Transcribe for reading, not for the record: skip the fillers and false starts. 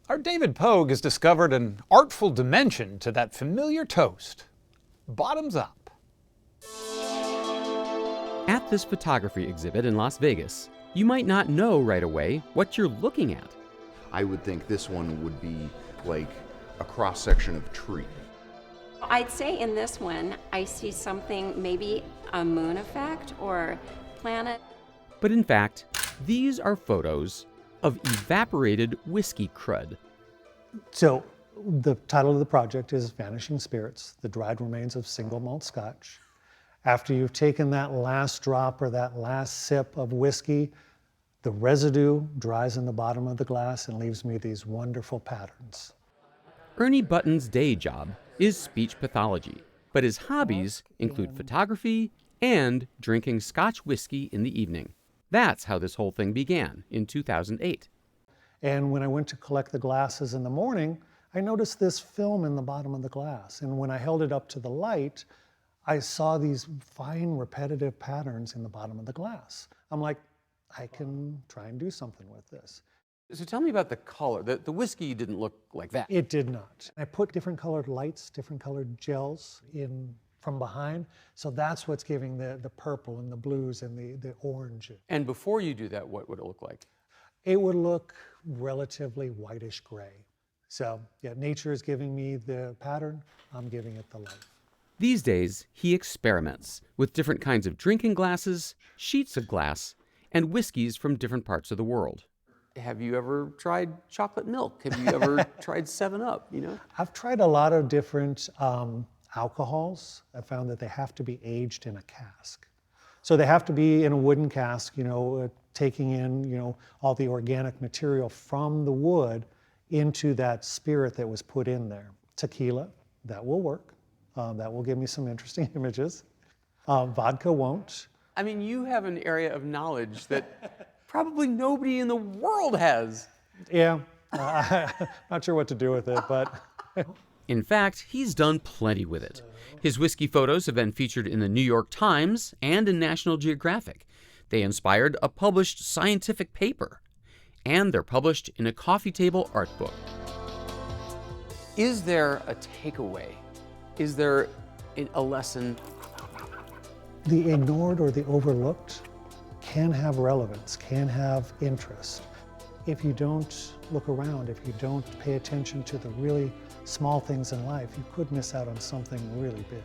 Our David Pogue has discovered an artful dimension to that familiar toast. Bottoms up. At this photography exhibit in Las Vegas, you might not know right away what you're looking at. I would think this one would be like a cross-section of tree. I'd say in this one, I see something, maybe a moon effect or planet. But in fact, these are photos of evaporated whiskey crud. So the title of the project is Vanishing Spirits, the dried remains of single malt scotch. After you've taken that last drop or that last sip of whiskey, the residue dries in the bottom of the glass and leaves me these wonderful patterns. Ernie Button's day job is speech pathology, but his hobbies include photography and drinking Scotch whiskey in the evening. That's how this whole thing began in 2008. And when I went to collect the glasses in the morning, I noticed this film in the bottom of the glass. And when I held it up to the light, I saw these fine repetitive patterns in the bottom of the glass. I'm like, I can try and do something with this. So tell me about the color. The whiskey didn't look like that. It did not. I put different colored lights, different colored gels in from behind. So that's what's giving the purple and the blues and the orange. And before you do that, what would it look like? It would look relatively whitish gray. So yeah, nature is giving me the pattern, I'm giving it the life. These days, he experiments with different kinds of drinking glasses, sheets of glass, and whiskeys from different parts of the world. Have you ever tried chocolate milk? Have you ever tried 7-Up, you know? I've tried a lot of different alcohols. I found that they have to be aged in a cask. So they have to be in a wooden cask, taking in, all the organic material from the wood into that spirit that was put in there. Tequila, that will work. That will give me some interesting images. Vodka won't. I mean, you have an area of knowledge that probably nobody in the world has. Yeah, not sure what to do with it, but... In fact, he's done plenty with it. His whiskey photos have been featured in the New York Times and in National Geographic. They inspired a published scientific paper, and they're published in a coffee table art book. Is there a takeaway? Is there a lesson? The ignored or the overlooked can have relevance, can have interest. If you don't look around, if you don't pay attention to the really small things in life, you could miss out on something really big.